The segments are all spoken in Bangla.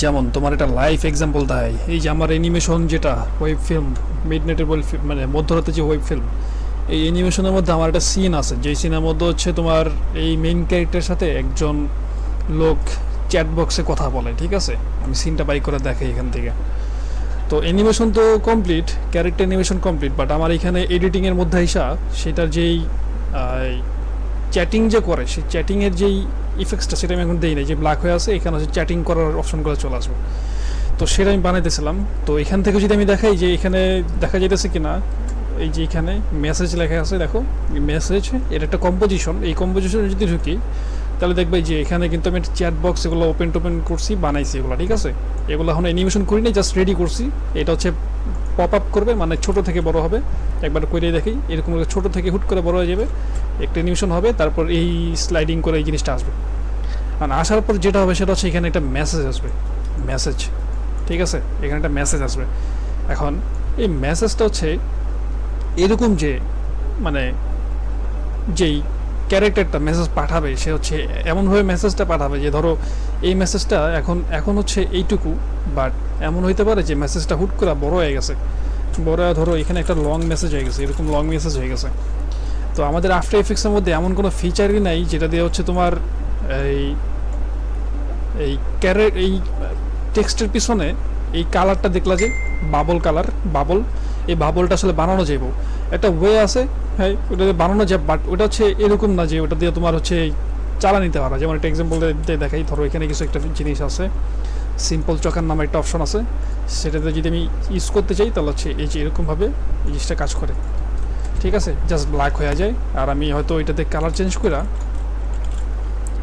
যেমন তোমার এটা লাইভ এক্সাম্পল দেয়, এই যে আমার অ্যানিমেশন যেটা ওয়েব ফিল্ম, মিডনাইটের মানে মধ্যরাতে যে ওয়েব ফিল্ম, এই অ্যানিমেশনের মধ্যে আমার একটা সিন আছে, যেই সিনের মধ্যে হচ্ছে তোমার এই মেইন ক্যারেক্টারের সাথে একজন লোক চ্যাট বক্সে কথা বলে, ঠিক আছে? আমি সিনটা বাই করে দেখাই এখান থেকে। তো অ্যানিমেশন তো complete, character animation complete, but আমার এখানে এডিটিংয়ের মধ্যে আইসা সেটার যেই চ্যাটিং যে করে, সেই চ্যাটিংয়ের যেই ইফেক্টসটা সেটা আমি এখন দিই না, যে ব্ল্যাক হয়ে আছে এখানে হচ্ছে চ্যাটিং করার অপশনগুলো চলে আসবে। তো সেটা আমি বানাইতেছিলাম। তো এখান থেকে যদি আমি দেখাই যে এখানে দেখা যাইতেছে কি না, এই যে এখানে মেসেজ লেখা আছে, দেখো মেসেজ, এটা একটা কম্পোজিশন। এই কম্পোজিশনে যদি ঢুকি তাহলে দেখবে যে এখানে কিন্তু আমি চ্যাট বক্স এগুলো ওপেন টোপেন করছি, বানাইছি এগুলো, ঠিক আছে? এগুলো এখন অ্যানিমেশন করি নাই, জাস্ট রেডি করছি। এটা হচ্ছে পপ আপ করবে, মানে ছোট থেকে বড় হবে। একবার করে দেখি, এরকম ছোট থেকে হুট করে বড় হয়ে যাবে, একটা অ্যানিমেশন হবে, তারপর এই স্লাইডিং করে এই জিনিসটা আসবে। আর আসার পর যেটা হবে সেটা হচ্ছে এখানে একটা মেসেজ আসবে, মেসেজ, ঠিক আছে? এখানে একটা মেসেজ আসবে। এখন এই মেসেজটা হচ্ছে এরকম যে, মানে যেই ক্যারেক্টারটা মেসেজ পাঠাবে সে হচ্ছে এমনভাবে মেসেজটা পাঠাবে যে ধরো এই মেসেজটা এখন হচ্ছে এইটুকু, বাট এমন হইতে পারে যে মেসেজটা হুট করে বড় হয়ে গেছে, বড় হয়ে ধরো এখানে একটা লং মেসেজ হয়ে গেছে, এরকম লং মেসেজ হয়ে গেছে। তো আমাদের আফটার এফেক্টসের মধ্যে এমন কোনো ফিচারই নাই যেটা দিয়ে হচ্ছে তোমার এই এই এই টেক্সটের পিছনে এই কালারটা দেখলা যে বাবল কালার, বাবল, এই বাবলটা আসলে বানানো যাইব, একটা ওয়ে আছে, হ্যাঁ ওটা বানানো যায়, বাট ওটা হচ্ছে এরকম না যে ওটা দিয়ে তোমার হচ্ছে চালা নিতে পারা। যেমন একটা এক্সাম্পল দিয়ে দেখাই, ধরো এখানে কিছু একটা জিনিস আছে, সিম্পল চকার নামে একটা অপশন আছে, সেটাতে যদি আমি ইউজ করতে চাই তাহলে হচ্ছে এই যে এরকমভাবে এই জিনিসটা কাজ করে, ঠিক আছে? জাস্ট ব্ল্যাক হয়ে যায়। আর আমি হয়তো এটাতে কালার চেঞ্জ করা,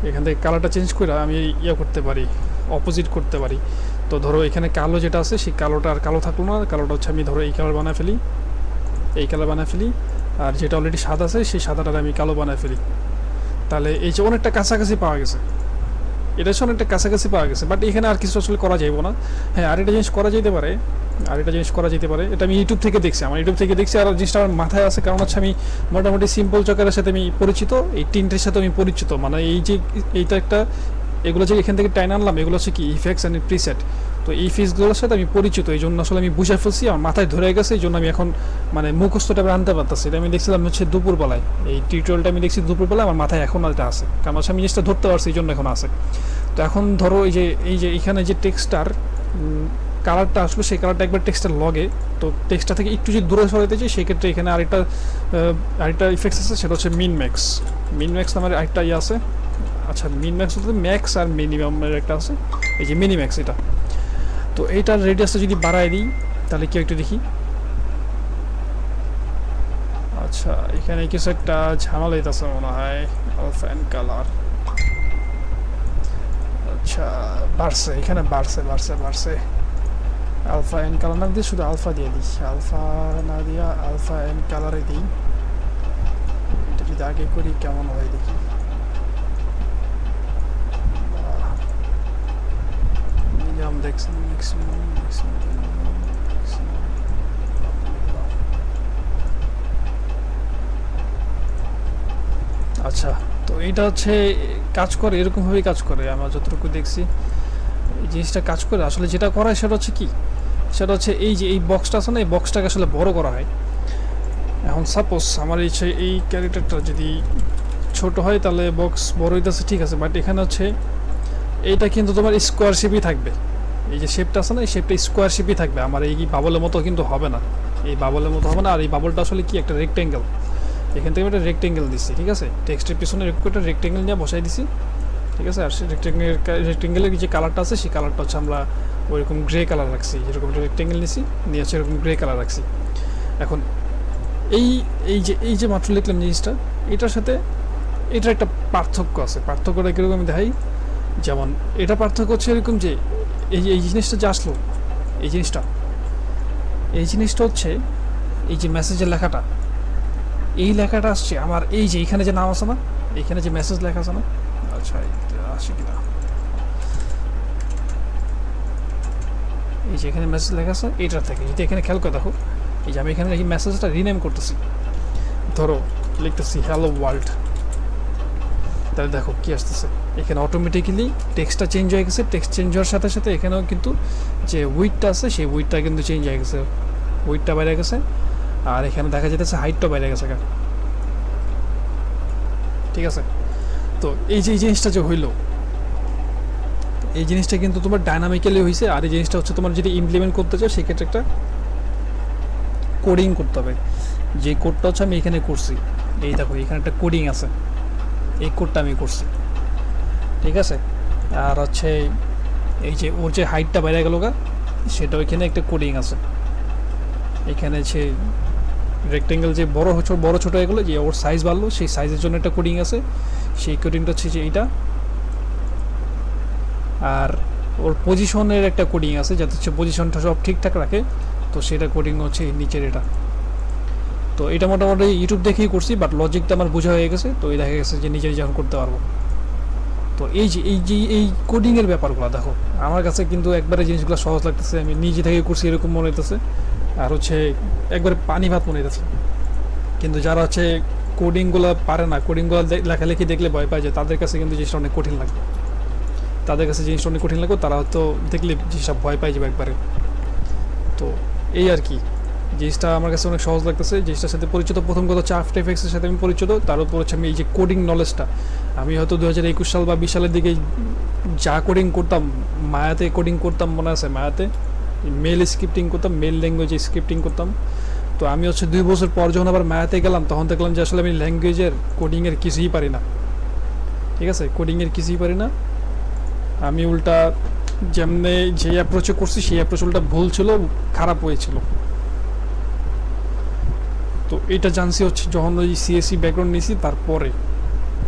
এখান থেকে কালারটা চেঞ্জ করে আমি ইয়ে করতে পারি, অপোজিট করতে পারি। তো ধরো এখানে কালো যেটা আছে সেই কালোটা আর কালো থাকলো না, কালোটা হচ্ছে আমি ধরো এই কালার বানায় ফেলি, এই কালার বানায় ফেলি, আর যেটা অলরেডি সাদা আছে সেই সাদাটা আমি কালো বানায় ফেলি। তাহলে এই যে অনেকটা কাছাকাছি পাওয়া গেছে, এটা হচ্ছে অনেকটা কাছাকাছি পাওয়া গেছে, বাট এখানে আর কিছু আসলে করা যাইব না। হ্যাঁ, আরেকটা জিনিস করা যেতে পারে, আরেকটা জিনিস করা যেতে পারে, এটা আমি ইউটিউব থেকে দেখছি, আমার ইউটিউব থেকে দেখছি, আর জিনিসটা আমার মাথায় আছে, কারণ হচ্ছে আমি মোটামুটি সিম্পল চকারের সাথে আমি পরিচিত, এই তিনটের সাথে আমি পরিচিত, মানে এই যে এইটা একটা, এগুলো যে এখান থেকে টাইন আনলাম, এগুলো হচ্ছে কি ইফেক্টস অ্যান্ড প্রিসেট। তো এই ফিক্সগুলোর সাথে আমি পরিচিত, এই জন্য আসলে আমি বুঝে ফেলছি, আমার মাথায় ধরে গেছে, এই জন্য আমি এখন মানে মুখস্থটা আনতে পারতেছি। এটা আমি দেখছিলাম হচ্ছে দুপুরবেলায়, এই টিউটোরিয়ালটা আমি দেখছি দুপুরবেলায়, আমার মাথায় এখন এটা আছে, কারণ হচ্ছে আমি জিনিসটা ধরতে পারছি, এই জন্য এখন আছে। তো এখন ধরো এই যে এখানে যে টেক্সটার কালারটা আসলো, সেই কালারটা একবার টেক্সটার লগে, তো টেক্সটা থেকে একটু যদি দূরে সরাইতে চাই সেক্ষেত্রে এখানে আরেকটা ইফেক্টস আছে, সেটা হচ্ছে মিন ম্যাক্স। মিন ম্যাক্স নামের আরেকটা ইয়ে আছে, আচ্ছা মিন ম্যাক্স বলতে ম্যাক্স আর মিনিমামের একটা আছে, এই যে মিনিম্যাক্স এটা। তো এইটার রেডিয়াসটা যদি বাড়ায় দিই তাহলে কি একটু দেখি, আচ্ছা এখানে কিছু একটা ঝামেলা হইতেছে মনে হয়, আলফা অ্যান্ড কালার, আচ্ছা বাড়ছে, এখানে বাড়ছে বাড়ছে বাড়ছে, আলফা অ্যান্ড কালার না দিয়ে শুধু আলফা দিয়ে দিই, আলফা না দিয়া আলফা অ্যান্ড কালারে দিই। এটা যদি আগে করি কেমন হয় দেখি, মিনিমাম দেখছি, ম্যাক্সিমাম আচ্ছা। তো এইটা হচ্ছে কাজ করে, এরকমভাবেই কাজ করে, আমরা যতটুকু দেখছি এই জিনিসটা কাজ করে। আসলে যেটা করা হয় সেটা হচ্ছে কি, সেটা হচ্ছে এই যে এই বক্সটা আছে না, এই বক্সটাকে আসলে বড় করা হয়। এখন সাপোজ আমার এই ক্যারেক্টারটা যদি ছোট হয় তাহলে বক্স বড় হইতেছে, ঠিক আছে, বাট এখানে হচ্ছে এইটা কিন্তু তোমার স্কোয়ার শেপই থাকবে, এই যে শেপটা আছে না, এই শেপটা স্কোয়ার শেপই থাকবে, আমার এই বাবলের মতো কিন্তু হবে না, এই বাবলের মতো হবে না। আর এই বাবলটা আসলে কি একটা রেক্টেঙ্গেল, এখান থেকে একটা রেক্টেঙ্গেল দিচ্ছি, ঠিক আছে? টেক্সটের পিছনে একটা রেক্টেঙ্গেল নিয়ে বসাই দিছি, ঠিক আছে? আর সেই রেক্টেঙ্গেলের যে কালারটা আছে সেই কালারটা হচ্ছে আমরা ওইরকম গ্রে কালার রাখছি, যেরকম একটা রেক্টেঙ্গেল নিছি, নিয়ে হচ্ছে এরকম গ্রে কালার রাখছি। এখন এই এই যে মাত্র লিখলাম জিনিসটা, এটার সাথে এটার একটা পার্থক্য আছে। পার্থক্যটা কীরকম আমি দেখাই, যেমন এটা পার্থক্য হচ্ছে এরকম যে এই জিনিসটা যে আসলো, এই জিনিসটা হচ্ছে এই যে মেসেজের লেখাটা, এই লেখাটা আসছে আমার এই যে এখানে যে নাম আছে না, এখানে যে মেসেজ লেখা আছে না, আচ্ছা আসে কিনা, এই যে এখানে মেসেজ লেখা আছে এইটার থেকে যদি এখানে খেয়াল করে দেখো, এই যে আমি এখানে এই মেসেজটা রিনেম করতেছি, ধরো লিখতেছি হ্যালো ওয়ার্ল্ড, তাহলে দেখো কি আসতেছে, এখানে অটোমেটিক্যালি টেক্সটটা চেঞ্জ হয়ে গেছে। টেক্সট চেঞ্জ হওয়ার সাথে সাথে এখানেও কিন্তু যে উইডটা আছে সেই উইডটা কিন্তু চেঞ্জ হয়ে গেছে, উইডটা বাইরে গেছে। আর এখানে দেখা যেতেছে হাইটটা বাইরে গেছে। ঠিক আছে, তো এই যে এই জিনিসটা যে হইলো, এই জিনিসটা কিন্তু তোমার ডাইনামিক্যালি হয়েছে। আর এই জিনিসটা হচ্ছে তোমার যদি ইমপ্লিমেন্ট করতে চাও সেক্ষেত্রে একটা কোডিং করতে হবে। যে কোডটা হচ্ছে আমি এখানে করছি, এই দেখো এখানে একটা কোডিং আছে, এই কোডটা আমি করছি। ঠিক আছে, আর হচ্ছে এই যে ওর যে হাইটটা বাইরে গেল সেটা ওইখানে একটা কোডিং আছে। এখানে যে রেক্টেঙ্গেল যে বড় ছোটো এগুলো যে ওর সাইজ বাড়লো, সেই সাইজের জন্য একটা কোডিং আছে। সেই কোডিংটা হচ্ছে যে এইটা। আর ওর পজিশনের একটা কোডিং আছে, যাতে হচ্ছে পজিশনটা সব ঠিকঠাক রাখে, তো সেটা কোডিং হচ্ছে নিচের এটা। তো এটা মোটামুটি ইউটিউব দেখেই করছি, বাট লজিকটা আমার বোঝা হয়ে গেছে। তো এই দেখা গেছে যে নিজেই যখন করতে পারবো। তো এই কোডিংয়ের ব্যাপারগুলো দেখো আমার কাছে কিন্তু একবারে জিনিসগুলো সহজ লাগতেছে, আমি নিজে থেকে করছি এরকম মনে হইতেছে। আর হচ্ছে একবারে পানি ভাত মনে হইতেছে। কিন্তু যারা হচ্ছে কোডিংগুলো পারে না, কোডিংগুলো লেখালেখি দেখলে ভয় পায়, যে তাদের কাছে কিন্তু জিনিসটা অনেক কঠিন লাগবে। তারা হয়তো দেখলে জিনিসটা ভয় পাই যাবে একবারে। তো এই আর কি, জিনিসটা আমার কাছে অনেক সহজ লাগতেছে। জিনিসটার সাথে পরিচিত প্রথম কথা হচ্ছে আফটার এফেক্টসের সাথে আমি পরিচিত। তার উপর হচ্ছে আমি এই যে কোডিং নলেজটা, আমি হয়তো 2021 সাল বা 20 সালের দিকে যা কোডিং করতাম, মায়াতে কোডিং করতাম, মনে আছে মায়াতে মেল স্ক্রিপ্টিং করতাম, মেল ল্যাঙ্গুয়েজে স্ক্রিপ্টিং করতাম। তো আমি হচ্ছে 2 বছর পর যখন আবার মায়াতে গেলাম, তখন দেখলাম যে আসলে আমি ল্যাঙ্গুয়েজের কোডিংয়ের কিছুই পারি না। ঠিক আছে, কোডিংয়ের কিছুই পারি না। আমি উল্টা যেমনি যে অ্যাপ্রোচে করছি সেই অ্যাপ্রোচ উল্টা ভুল ছিল, খারাপ হয়েছিল। তো এটা জানছি হচ্ছে যখন ওই সিএসসি ব্যাকগ্রাউন্ড নিয়েছি তারপরে।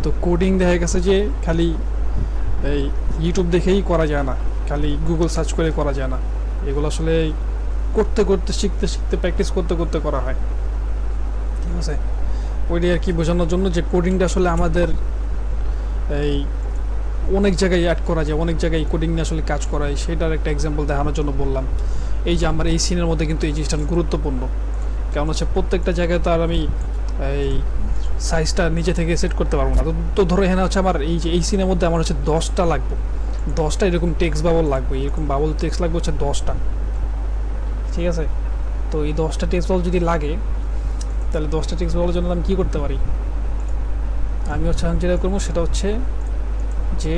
তো কোডিং দেখা গেছে যে খালি এই ইউটিউব দেখেই করা যায় না, খালি গুগল সার্চ করে করা যায় না। এগুলো আসলে করতে করতে শিখতে শিখতে প্র্যাকটিস করতে করতে করা হয়। ঠিক আছে, ওইটাই আর কি বোঝানোর জন্য যে কোডিংটা আসলে আমাদের এই অনেক জায়গায় অ্যাড করা যায়, অনেক জায়গায় কোডিং নিয়ে আসলে কাজ করায়, সেটার একটা এক্সাম্পল দেখানোর জন্য বললাম। এই যে আমার এই সিনের মধ্যে কিন্তু এই জিনিসটা গুরুত্বপূর্ণ, কারণ হচ্ছে প্রত্যেকটা জায়গায় তো আর আমি এই সাইজটা নিজে থেকে সেট করতে পারবো না। তো ধরো এখানে হচ্ছে আমার এই যে এই সিনের মধ্যে আমার হচ্ছে 10টা লাগবে, 10টা এরকম টেক্সট বাবল লাগবে, এরকম বাবল টেক্সট লাগবে হচ্ছে 10টা। ঠিক আছে, তো এই 10টা টেক্সট বাবল যদি লাগে, তাহলে 10টা টেক্সট বাবলের জন্য আমি কী করতে পারি? আমি হচ্ছে যেটা করবো সেটা হচ্ছে যে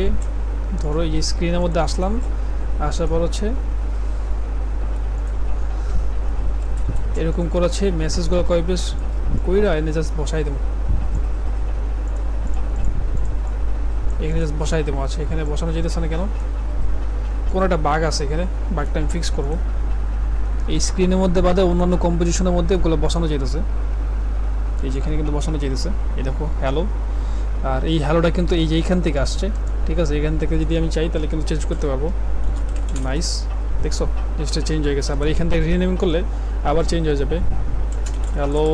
ধরো এই স্ক্রিনের মধ্যে আসলাম, আসার পর হচ্ছে এরকম করেছে মেসেজগুলো কয় পেজ কইরা এনে জাস্ট বসাই দেবো, এখানে জাস্ট বসাই দেবো। আচ্ছা, এখানে বসানো যেতেছে না কেন? কোনো একটা বাগ আছে এখানে, বাগটা আমি ফিক্স করবো। এই স্ক্রিনের মধ্যে বাদে অন্যান্য কম্পোজিশনের মধ্যে ওগুলো বসানো যেতেছে, এই যেখানে কিন্তু বসানো যেতেছে। এই দেখো হ্যালো, আর এই হ্যালোটা কিন্তু এই যে এইখান থেকে আসছে। ঠিক আছে, এখান থেকে যদি আমি চাই তাহলে কিন্তু চেঞ্জ করতে পারবো। নাইস, দেখছো জিনিসটা চেঞ্জ হয়ে গেছে। আবার এখান থেকে রিনেমিং করলে আবার চেঞ্জ হয়ে যাবে। হ্যালো,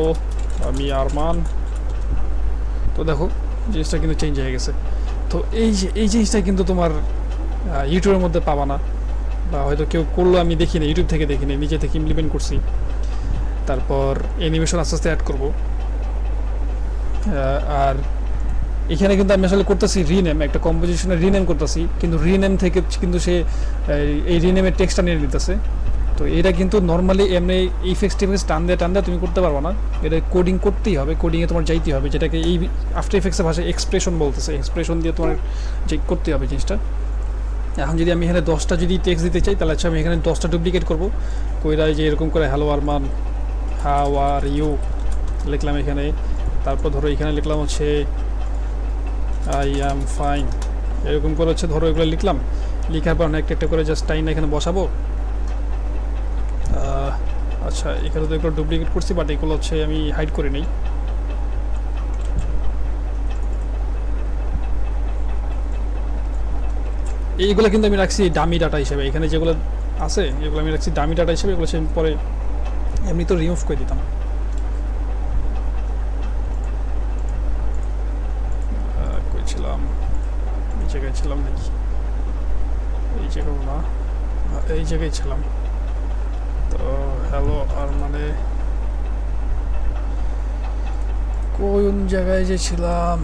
আমি আরমান। তো দেখো জিনিসটা কিন্তু চেঞ্জ হয়ে গেছে। তো এই জিনিসটা কিন্তু তোমার ইউটিউবের মধ্যে পাবা না, বা হয়তো কেউ করলো আমি দেখিনি, ইউটিউব থেকে দেখিনি, নিজে থেকে ইমপ্লিমেন্ট করছি। তারপর অ্যানিমেশন আস্তে আস্তে অ্যাড করবো। আর এখানে কিন্তু আমি আসলে করতেছি রিনেম, একটা কম্পোজিশনের রিনেম করতেছি, কিন্তু রিনেম থেকে কিন্তু সে এই রিনেমের টেক্সটটা নিয়ে নিতেছে। তো এটা কিন্তু নর্মালি এমনি ইফেক্টস টিফেক্টস টান দিয়ে তুমি করতে পারবো না, এটা কোডিং করতেই হবে, কোডিংয়ে তোমার যাইতেই হবে, যেটাকে এই আফটার ইফেক্টসের ভাষায় এক্সপ্রেশন বলতেছে। এক্সপ্রেশন দিয়ে তোমার যে করতে হবে জিনিসটা। এখন যদি আমি এখানে 10টা যদি টেক্সট দিতে চাই, তাহলে আচ্ছা আমি এখানে 10টা ডুপ্লিকেট করবো, কইরা যে এরকম করে hello Arman, how are you লিখলাম এখানে। তারপর ধরো এখানে লিখলাম হচ্ছে আই অ্যাম ফাইন, এরকম করে হচ্ছে ধরো এগুলো লিখলাম। লিখার পর একটা একটা করে জাস্ট টাইম এখানে বসাবো। আচ্ছা, এখানে তো এগুলো ডুপ্লিকেট করছি, বাট এগুলো হচ্ছে আমি হাইড করে নিই। এইগুলো কিন্তু আমি রাখছি ডামি ডাটা হিসেবে, এখানে যেগুলো আছে এগুলো আমি রাখছি ডামি ডাটা হিসেবে, এগুলো পরে এমনি তো রিমুভ করে দিতাম। কই ছিলাম? এই জায়গায় ছিলাম নাকি? এই জায়গাও না, এই জায়গায় ছিলাম। তো হ্যালো আর মানে কোন জায়গায় যে ছিলাম?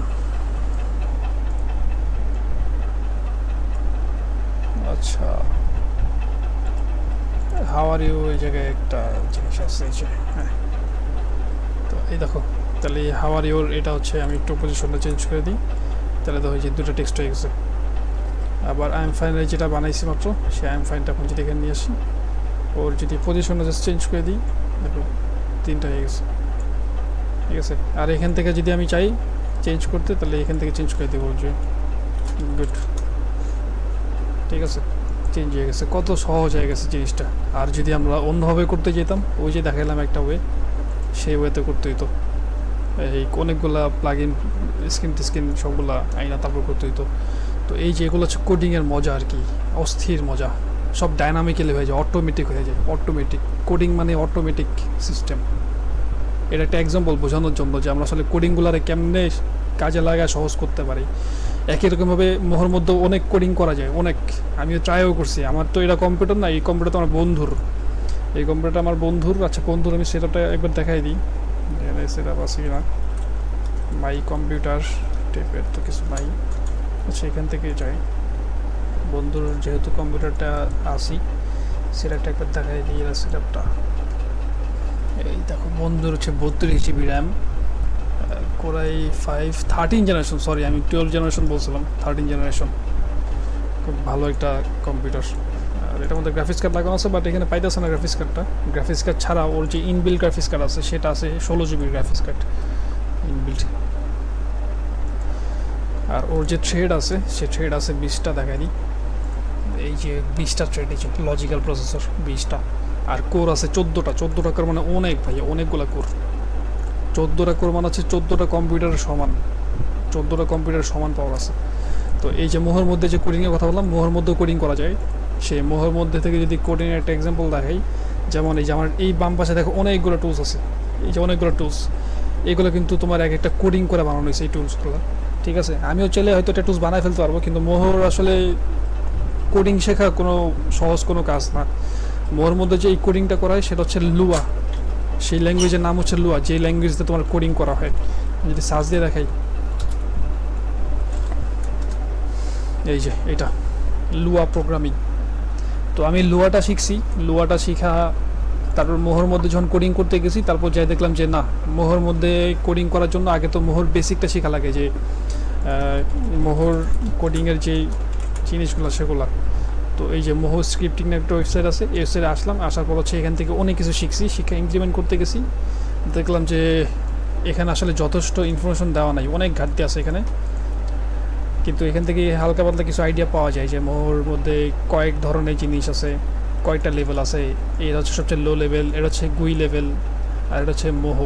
আচ্ছা, হাউ আর ইউ এই জায়গায় একটা জিনিস আছে, এই যে হ্যাঁ। তো এই দেখো, তাহলে এই হাউ আর ইউর এটা হচ্ছে আমি একটু পজিশনটা চেঞ্জ করে দিই, তাহলে দেখো এই যে দুটো টেক্সট হয়ে গেছে। আবার আই এম ফাইনালি যেটা বানাইছি মাত্র, সেই আই এম ফাইনটা এখন যদি এখানে নিয়ে আসি, ওর যদি পজিশনটা জাস্ট চেঞ্জ করে দিই, দেখো তিনটা হয়ে গেছে, ঠিক আছে। আর এখান থেকে যদি আমি চাই চেঞ্জ করতে, তাহলে এখান থেকে চেঞ্জ করে দেবো, যে গুড, ঠিক আছে, চেঞ্জ হয়ে গেছে। কত সহজ হয়ে গেছে জিনিসটা। আর যদি আমরা অন্যভাবে করতে যেতাম, ওই যে দেখালাম একটা ওয়ে, সেই ওয়েতে করতে হইতো, এই অনেকগুলা প্লাগ ইন স্ক্রিন টিস্ক্রিন সবগুলা আইনা তারপর করতে হইতো। তো এই যে এগুলো হচ্ছে কোডিংয়ের মজা আর কি, অস্থির মজা। সব ডাইনামিক্যালি হয়ে যায়, অটোমেটিক হয়ে যায়, অটোমেটিক কোডিং মানে অটোমেটিক সিস্টেম। এটা একটা এক্সাম্পল বোঝানোর জন্য যে আমরা আসলে কোডিংগুলারে কেমনে কাজে লাগায় সহজ করতে পারি। একই রকমভাবে মোহর মধ্যে অনেক কোডিং করা যায়, অনেক। আমিও ট্রাইও করছি। আমার তো এটা কম্পিউটার না, এই কম্পিউটার তো আমার বন্ধুর, এই কম্পিউটারটা আমার বন্ধুর। আচ্ছা, বন্ধুর আমি সেটআপটা একবার দেখাই দিই, সেটআপ আছে কিনা। মাই কম্পিউটার টাইপের তো কিছু নাই। আচ্ছা, এখান থেকে যাই, বন্ধুর যেহেতু কম্পিউটারটা আসি, সেটআপটা একবার দেখাই দিই। এর সেটআপটা এই দেখো, বন্ধুর হচ্ছে 32 GB RAM, core i 5 13 generation, sorry আমি 12 জেনারেশন বলছিলাম, 13 জেনারেশন। খুব ভালো একটা কম্পিউটার। আর এটার মধ্যে গ্রাফিক্স কার্ড লাগানো আছে, বাট এখানে পাইতেছে না গ্রাফিক্স কার্ডটা। গ্রাফিক্স কার্ড ছাড়া ওর যে ইনবিল্ড গ্রাফিক্স কার্ড আছে, সেটা আছে 16 জিবির গ্রাফিক্স কার্ড ইনবিল্ড। আর ওর যে থ্রেড আছে, সে থ্রেড আছে 20টা, দেখাই দিই। এই যে 20টা থ্রেড, এই যে লজিক্যাল প্রসেসর 20টা। আর কোর আছে 14টা। 14টা কোর মানে অনেক ভাই, অনেকগুলো কোর। 14টা কোর মানে হচ্ছে 14টা কম্পিউটারের সমান, 14টা কম্পিউটারের সমান পাওয়ার আছে। তো এই যে মোহর মধ্যে যে কোডিংয়ের কথা বললাম, মোহর মধ্যেও কোডিং করা যায়। সেই মোহর মধ্যে থেকে যদি কোডিংয়ের একটা এক্সাম্পল দেখাই, যেমন এই যে আমার এই বাম পাশে দেখো অনেকগুলো টুলস আছে, এই যে অনেকগুলো টুলস, এগুলো কিন্তু তোমার এক একটা কোডিং করে বানানো হয়েছে এই টুলসগুলো, ঠিক আছে। আমিও চাইলে হয়তো একটা টুলস বানাই ফেলতে পারবো, কিন্তু মোহর আসলে কোডিং শেখা কোনো সহজ কোনো কাজ না। মোহর মধ্যে যে এই কোডিংটা করা হয় সেটা হচ্ছে লুয়া, সেই ল্যাঙ্গুয়েজের নাম হচ্ছে লুয়া, যে ল্যাঙ্গুয়েজতে তোমার কোডিং করা হয়। যদি সার্চ দিয়ে দেখাই, এই যে এটা লুয়া প্রোগ্রামিং। তো আমি লুয়াটা শিখছি, লুয়াটা শিখা, তারপর মোহর মধ্যে যখন কোডিং করতে গেছি, তারপর যাই দেখলাম যে না, মোহর মধ্যে কোডিং করার জন্য আগে তো মোহর বেসিকটা শেখা লাগে, যে মোহর কোডিংয়ের যে জিনিসগুলো সেগুলো। তো এই যে মোহর স্ক্রিপ্টিং একটা ওয়েবসাইট আছে, এই ওয়েবসাইটে আসলাম, আসার পর হচ্ছে এখান থেকে অনেক কিছু শিখছি, শিক্ষা ইমপ্লিমেন্ট করতে গেছি, দেখলাম যে এখানে আসলে যথেষ্ট ইনফরমেশন দেওয়া নাই, অনেক ঘাটতি আছে এখানে। কিন্তু এখান থেকে হালকা পাতলা কিছু আইডিয়া পাওয়া যায় যে মোহর মধ্যে কয়েক ধরনের জিনিস আছে, কয়েকটা লেভেল আছে। এটা হচ্ছে সবচেয়ে লো লেভেল, এটা হচ্ছে গুই লেভেল, আর এটা হচ্ছে মোহ।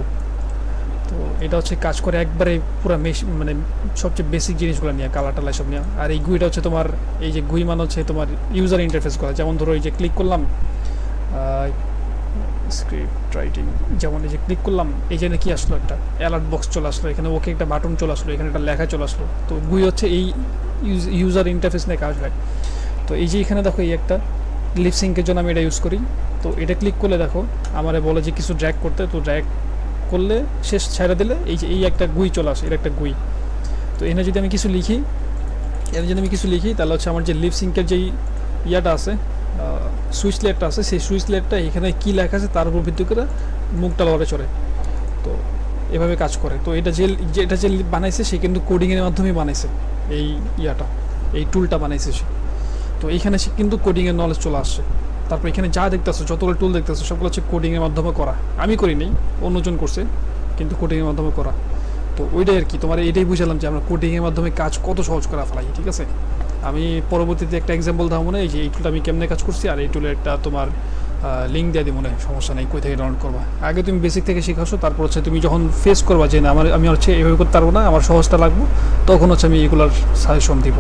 তো এটা হচ্ছে কাজ করে একবারে পুরো মানে সবচেয়ে বেসিক জিনিসগুলো নিয়ে, কালার টালা সব নিয়ে। আর এই গুইটা হচ্ছে তোমার, এই যে গুই মানে হচ্ছে তোমার ইউজার ইন্টারফেস করা। যেমন ধরো এই যে ক্লিক করলাম স্ক্রিপ্ট রাইটিং, যেমন এই যে ক্লিক করলাম, এই যে কি আসলো, একটা অ্যালার্ট বক্স চলে আসলো, এখানে ওকে একটা বাটন চলে আসলো, এখানে একটা লেখা চলে আসলো। তো গুই হচ্ছে এই ইউজার ইন্টারফেস নিয়ে কাজ হয়। তো এই যে এখানে দেখো, এই একটা লিপসিঙ্কের জন্য আমি এটা ইউজ করি। তো এটা ক্লিক করলে দেখো আমারে বলে যে কিছু ড্র্যাগ করতে, তো ড্র্যাগ করলে শেষ ছেড়ে দিলে এই যে এই একটা গুই চলে আসে, এটা একটা গুই। তো এখানে যদি আমি কিছু লিখি, তাহলে হচ্ছে আমার যে লিপসিঙ্কের যেই ইয়াটা আছে, সুইচ লেটটা আছে, সেই সুইচ লেটটা এখানে কী লেখা আছে তার উপর ভিত্তি করে মুখটা লড়ে চড়ে। তো এভাবে কাজ করে। তো এটা যে বানাইছে সে কিন্তু কোডিংয়ের মাধ্যমেই বানাইছে, এই ইয়াটা, এই টুলটা বানাইছে সে। তো এইখানে সে কিন্তু কোডিংয়ের নলেজ চলে আসছে। তারপর এখানে যা দেখতেছো, যতগুলো টুল দেখতেছো, সবগুলো হচ্ছে কোডিংয়ের মাধ্যমে করা। আমি করি নেই, অন্যজন করছে, কিন্তু কোডিংয়ের মাধ্যমে করা। তো ওইটাই আর কি, তোমার এটাই বুঝালাম যে আমরা কোডিংয়ের মাধ্যমে কাজ কত সহজ করা ফেলাই, ঠিক আছে। আমি পরবর্তীতে একটা এক্সাম্পল দেওয়া মনে হয় যে এই টুলটা আমি কেমনে কাজ করছি, আর এই টুলের একটা তোমার লিঙ্ক দিয়ে দিই, মনে হয় সমস্যা নেই, কই থেকে ডাউনলোড করবা। আগে তুমি বেসিক থেকে শিখাছো, তারপর হচ্ছে তুমি যখন ফেস করবা যে না আমি হচ্ছে এভাবে করতে পারবো না, আমার সহজটা লাগবো, তখন হচ্ছে আমি এগুলার সাজেশন দিব।